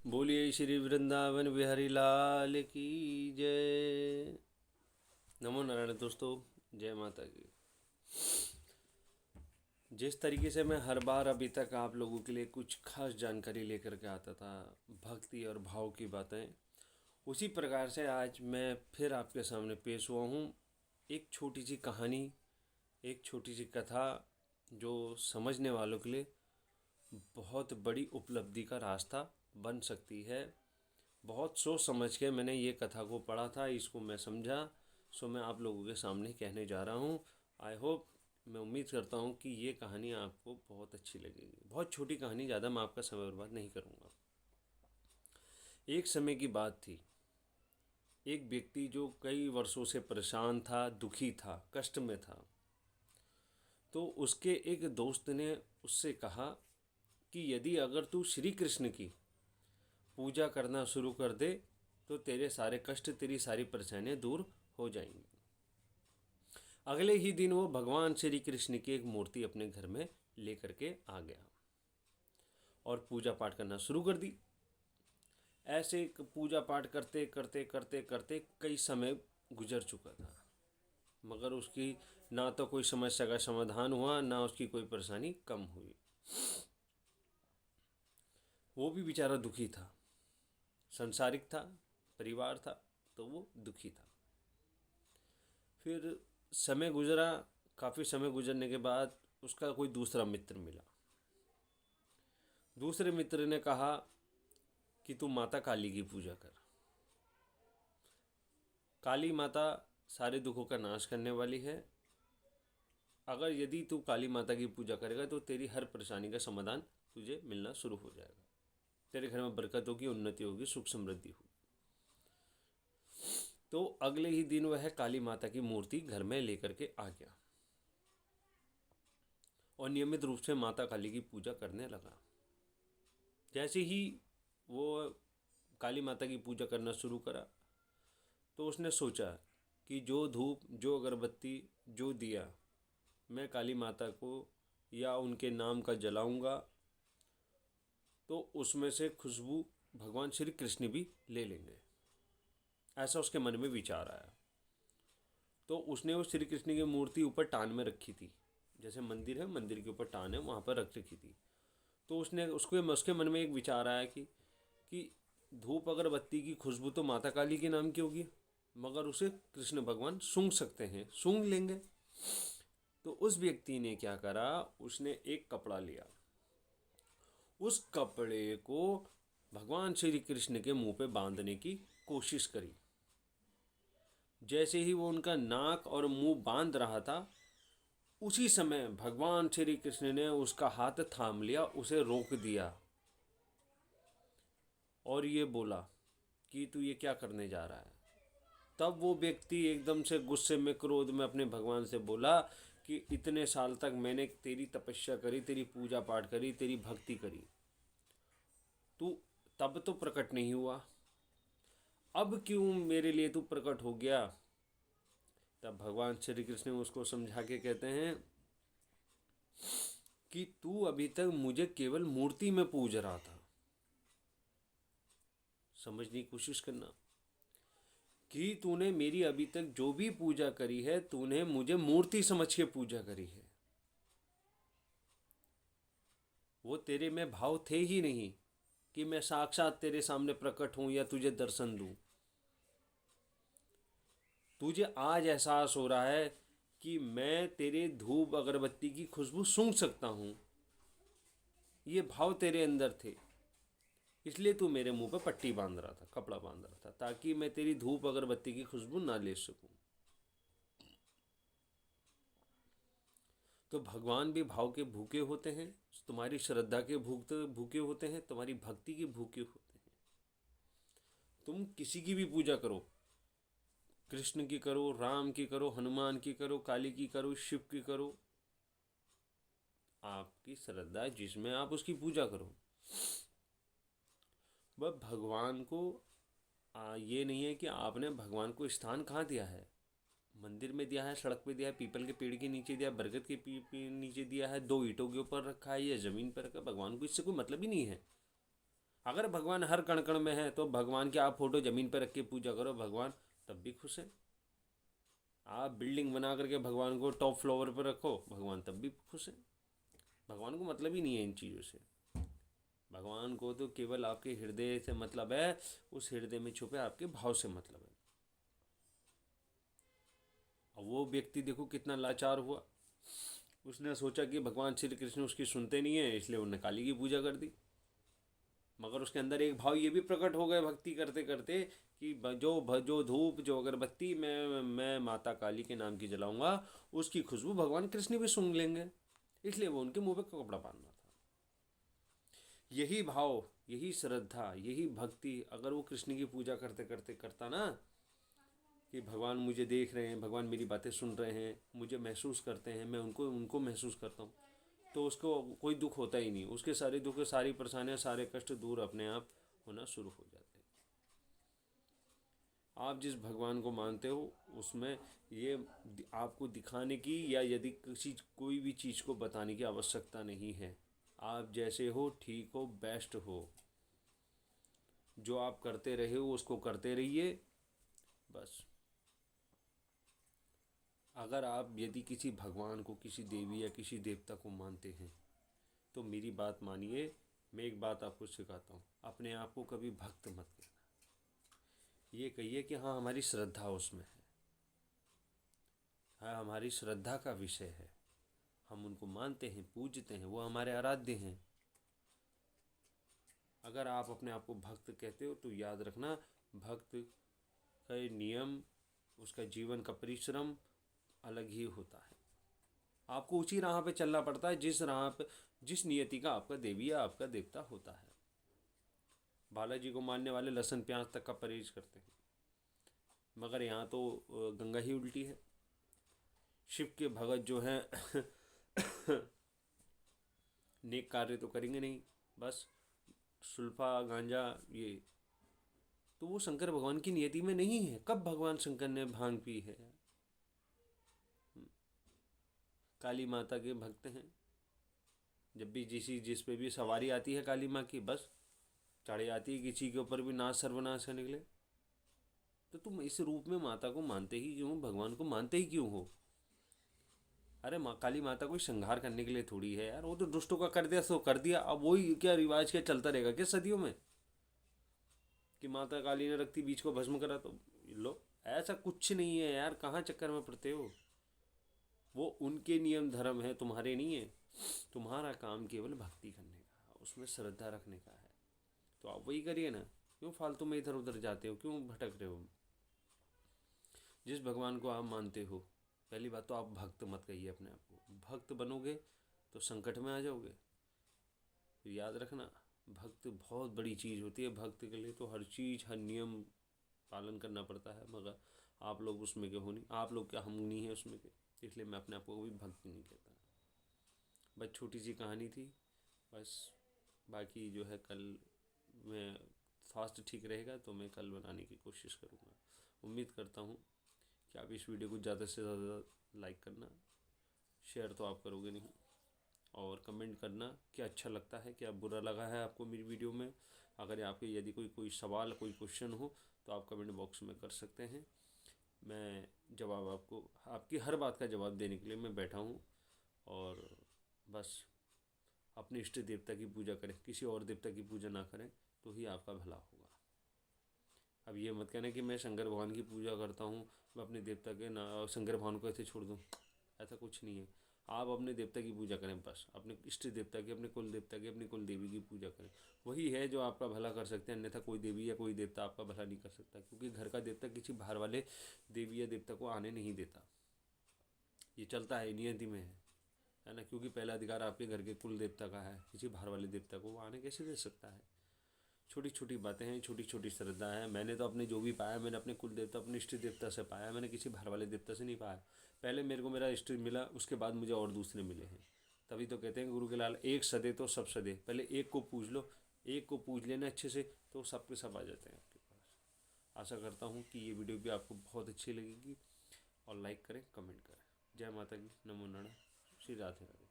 बोलिए श्री वृंदावन बिहारी लाल की जय। नमो नारायण दोस्तों, जय माता की। जिस तरीके से मैं हर बार अभी तक आप लोगों के लिए कुछ खास जानकारी लेकर के आता था, भक्ति और भाव की बातें, उसी प्रकार से आज मैं फिर आपके सामने पेश हुआ हूँ। एक छोटी सी कहानी, एक छोटी सी कथा जो समझने वालों के लिए बहुत बड़ी उपलब्धि का रास्ता बन सकती है। बहुत सोच समझ के मैंने ये कथा को पढ़ा था, इसको मैं समझा, सो मैं आप लोगों के सामने कहने जा रहा हूँ। आई होप, मैं उम्मीद करता हूँ कि ये कहानी आपको बहुत अच्छी लगेगी। बहुत छोटी कहानी, ज़्यादा मैं आपका समय बर्बाद नहीं करूँगा। एक समय की बात थी, एक व्यक्ति जो कई वर्षों से परेशान था, दुखी था, कष्ट में था। तो उसके एक दोस्त ने उससे कहा कि यदि अगर तू श्री कृष्ण की पूजा करना शुरू कर दे तो तेरे सारे कष्ट, तेरी सारी परेशानियां दूर हो जाएंगी। अगले ही दिन वो भगवान श्री कृष्ण की एक मूर्ति अपने घर में लेकर के आ गया और पूजा पाठ करना शुरू कर दी। ऐसे पूजा पाठ करते करते करते करते कई समय गुजर चुका था, मगर उसकी ना तो कोई समस्या का समाधान हुआ, ना उसकी कोई परेशानी कम हुई। वो भी बेचारा दुखी था, संसारिक था, परिवार था, तो वो दुखी था। फिर समय गुजरा, काफ़ी समय गुजरने के बाद उसका कोई दूसरा मित्र मिला। दूसरे मित्र ने कहा कि तू माता काली की पूजा कर। काली माता सारे दुखों का नाश करने वाली है। अगर यदि तू काली माता की पूजा करेगा तो तेरी हर परेशानी का समाधान तुझे मिलना शुरू हो जाएगा। तेरे घर में बरकत होगी, उन्नति होगी, सुख समृद्धि होगी। तो अगले ही दिन वह काली माता की मूर्ति घर में लेकर के आ गया और नियमित रूप से माता काली की पूजा करने लगा। जैसे ही वो काली माता की पूजा करना शुरू करा तो उसने सोचा कि जो धूप, जो अगरबत्ती, जो दिया मैं काली माता को या उनके नाम का जलाऊंगा तो उसमें से खुशबू भगवान श्री कृष्ण भी ले लेंगे। ऐसा उसके मन में विचार आया। तो उसने वो श्री कृष्ण की मूर्ति ऊपर टान में रखी थी, जैसे मंदिर है, मंदिर के ऊपर टान है, वहाँ पर रख रखी थी। तो उसके मन में एक विचार आया कि धूप अगरबत्ती की खुशबू तो माता काली के नाम की होगी, मगर उसे कृष्ण भगवान सूंघ सकते हैं, सूंघ लेंगे। तो उस व्यक्ति ने क्या करा, उसने एक कपड़ा लिया, उस कपड़े को भगवान श्री कृष्ण के मुंह पे बांधने की कोशिश करी। जैसे ही वो उनका नाक और मुंह बांध रहा था, उसी समय भगवान श्री कृष्ण ने उसका हाथ थाम लिया, उसे रोक दिया और ये बोला कि तू ये क्या करने जा रहा है। तब वो व्यक्ति एकदम से गुस्से में, क्रोध में अपने भगवान से बोला कि इतने साल तक मैंने तेरी तपस्या करी, तेरी पूजा पाठ करी, तेरी भक्ति करी, तू तब तो प्रकट नहीं हुआ, अब क्यों मेरे लिए तू प्रकट हो गया। तब भगवान श्री कृष्ण उसको समझा के कहते हैं कि तू अभी तक मुझे केवल मूर्ति में पूज रहा था। समझने की कोशिश करना कि तूने मेरी अभी तक जो भी पूजा करी है, तूने मुझे मूर्ति समझ के पूजा करी है। वो तेरे में भाव थे ही नहीं कि मैं साक्षात तेरे सामने प्रकट हूं या तुझे दर्शन दूं। तुझे आज एहसास हो रहा है कि मैं तेरे धूप अगरबत्ती की खुशबू सूंघ सकता हूं, ये भाव तेरे अंदर थे, इसलिए तू मेरे मुंह पे पट्टी बांध रहा था, कपड़ा बांध रहा था, ताकि मैं तेरी धूप अगरबत्ती की खुशबू ना ले सकूं। तो भगवान भी भाव के भूखे होते हैं, तुम्हारी श्रद्धा के भूखे होते हैं, तुम्हारी भक्ति के भूखे होते हैं। तुम किसी की भी पूजा करो, कृष्ण की करो, राम की करो, हनुमान की करो, काली की करो, शिव की करो, आपकी श्रद्धा जिसमें आप उसकी पूजा करो। वह भगवान को ये नहीं है कि आपने भगवान को स्थान कहाँ दिया है, मंदिर में दिया है, सड़क पे दिया है, पीपल के पेड़ के नीचे दिया है, बरगद के नीचे दिया है, दो ईंटों के ऊपर रखा है या ज़मीन पर रखा है, भगवान को इससे कोई मतलब ही नहीं है। अगर भगवान हर कण कण में है तो भगवान की आप फोटो ज़मीन पर रख के पूजा करो, भगवान तब भी खुश है। आप बिल्डिंग बना करके भगवान को टॉप फ्लोर पर रखो, भगवान तब भी खुश है। भगवान को मतलब ही नहीं है इन चीज़ों से। भगवान को तो केवल आपके हृदय से मतलब है, उस हृदय में छुपे आपके भाव से मतलब है। अब वो व्यक्ति देखो कितना लाचार हुआ, उसने सोचा कि भगवान श्री कृष्ण उसकी सुनते नहीं है, इसलिए उन्होंने काली की पूजा कर दी। मगर उसके अंदर एक भाव ये भी प्रकट हो गए भक्ति करते करते कि जो धूप जो अगरबत्ती मैं माता काली के नाम की जलाऊंगा, उसकी खुशबू भगवान कृष्ण भी सूंघ लेंगे, इसलिए वो उनके मुंह पे कपड़ा बांधना था। यही भाव, यही श्रद्धा, यही भक्ति अगर वो कृष्ण की पूजा करते करते करता ना, कि भगवान मुझे देख रहे हैं, भगवान मेरी बातें सुन रहे हैं, मुझे महसूस करते हैं, मैं उनको उनको महसूस करता हूँ, तो उसको कोई दुख होता ही नहीं। उसके सारे दुख, सारी परेशानियाँ, सारे कष्ट दूर अपने आप होना शुरू हो जाते हैं। आप जिस भगवान को मानते हो उसमें ये आपको दिखाने की या यदि किसी कोई भी चीज़ को बताने की आवश्यकता नहीं है। आप जैसे हो ठीक हो, बेस्ट हो, जो आप करते रहे हो उसको करते रहिए बस। अगर आप यदि किसी भगवान को, किसी देवी या किसी देवता को मानते हैं तो मेरी बात मानिए। मैं एक बात आपको सिखाता हूँ, अपने आप को कभी भक्त मत कहना। ये कहिए कि हाँ हमारी श्रद्धा उसमें है, हाँ हमारी श्रद्धा का विषय है, हम उनको मानते हैं, पूजते हैं, वो हमारे आराध्य हैं। अगर आप अपने आप को भक्त कहते हो तो याद रखना, भक्त का नियम, उसका जीवन का परिश्रम अलग ही होता है। आपको उसी राह पे चलना पड़ता है जिस राह पे, जिस नियति का आपका देवी या आपका देवता होता है। बालाजी को मानने वाले लहसुन प्याज तक का परहेज करते हैं, मगर यहाँ तो गंगा ही उल्टी है। शिव के भगत जो हैं नेक कार्य तो करेंगे नहीं, बस सुल्फा गांजा ये, तो वो शंकर भगवान की नियति में नहीं है। कब भगवान शंकर ने भांग पी है? काली माता के भक्त हैं, जब भी जिस पे भी सवारी आती है काली माँ की, बस चढ़े आती है, किसी के ऊपर भी नाश सर्वनाश है निकले। तो तुम इस रूप में माता को मानते ही क्यों, भगवान को मानते ही क्यों हो? अरे माँ काली माता कोई संहार करने के लिए थोड़ी है यार, वो तो दुष्टों का कर दिया सो कर दिया। अब वही क्या रिवाज क्या चलता रहेगा क्या सदियों में, कि माता काली ने रखती बीज को भस्म करा तो लो? ऐसा कुछ नहीं है यार, कहाँ चक्कर में पड़ते हो? वो उनके नियम धर्म है, तुम्हारे नहीं है। तुम्हारा काम केवल भक्ति करने का, उसमें श्रद्धा रखने का है, तो आप वही करिए ना। क्यों फालतू में इधर उधर जाते हो, क्यों भटक रहे हो? जिस भगवान को आप मानते हो, पहली बात तो आप भक्त मत कहिए अपने आप को। भक्त बनोगे तो संकट में आ जाओगे। तो याद रखना, भक्त बहुत बड़ी चीज़ होती है। भक्त के लिए तो हर चीज़, हर नियम पालन करना पड़ता है, मगर आप लोग उसमें के हो नहीं। आप लोग क्या, हम नहीं हैं उसमें के, इसलिए मैं अपने आप को कभी भक्त नहीं कहता। बस छोटी सी कहानी थी बस। बाकी जो है कल मैं, फास्ट ठीक रहेगा तो मैं कल बनाने की कोशिश करूँगा। उम्मीद करता हूँ कि आप इस वीडियो को ज़्यादा से ज़्यादा लाइक करना, शेयर तो आप करोगे नहीं, और कमेंट करना कि अच्छा लगता है, क्या बुरा लगा है आपको मेरी वीडियो में। अगर आपके यदि कोई सवाल, कोई क्वेश्चन हो तो आप कमेंट बॉक्स में कर सकते हैं। मैं जवाब आपको, आपकी हर बात का जवाब देने के लिए मैं बैठा हूँ। और बस अपने इष्ट देवता की पूजा करें, किसी और देवता की पूजा ना करें, तो ही आपका भला होगा। अब ये मत कहना कि मैं शंकर भगवान की पूजा करता हूँ, मैं अपने देवता के ना शंकर भगवान को ऐसे छोड़ दूँ, ऐसा कुछ नहीं है। आप अपने देवता की पूजा करें, बस अपने इष्ट देवता की, अपने कुल देवता की, अपनी कुल देवी की पूजा करें। वही है जो आपका भला कर सकते हैं, अन्यथा कोई देवी या कोई देवता आपका भला नहीं कर सकता, क्योंकि घर का देवता किसी बाहर वाले देवी या देवता को आने नहीं देता। ये चलता है, नियति में है ना, क्योंकि पहला अधिकार आपके घर के कुल देवता का है, किसी बाहर वाले देवता को वो आने कैसे दे सकता है? छोटी छोटी बातें हैं, छोटी छोटी श्रद्धा है। मैंने तो अपने जो भी पाया, मैंने अपने कुल देवता, अपने इष्ट देवता से पाया, मैंने किसी बाहर वाले देवता से नहीं पाया। पहले मेरे को मेरा इष्ट मिला, उसके बाद मुझे और दूसरे मिले हैं। तभी तो कहते हैं गुरु के लाल, एक सदे तो सब सदे। पहले एक को पूज लो, एक को पूज लेना अच्छे से, तो सब के सब आ जाते हैं आपके पास। आशा करता हूँ कि ये वीडियो भी आपको बहुत अच्छी लगेगी, और लाइक करें, कमेंट करें। जय माता की, नमो नारायण, श्री राधे राधे।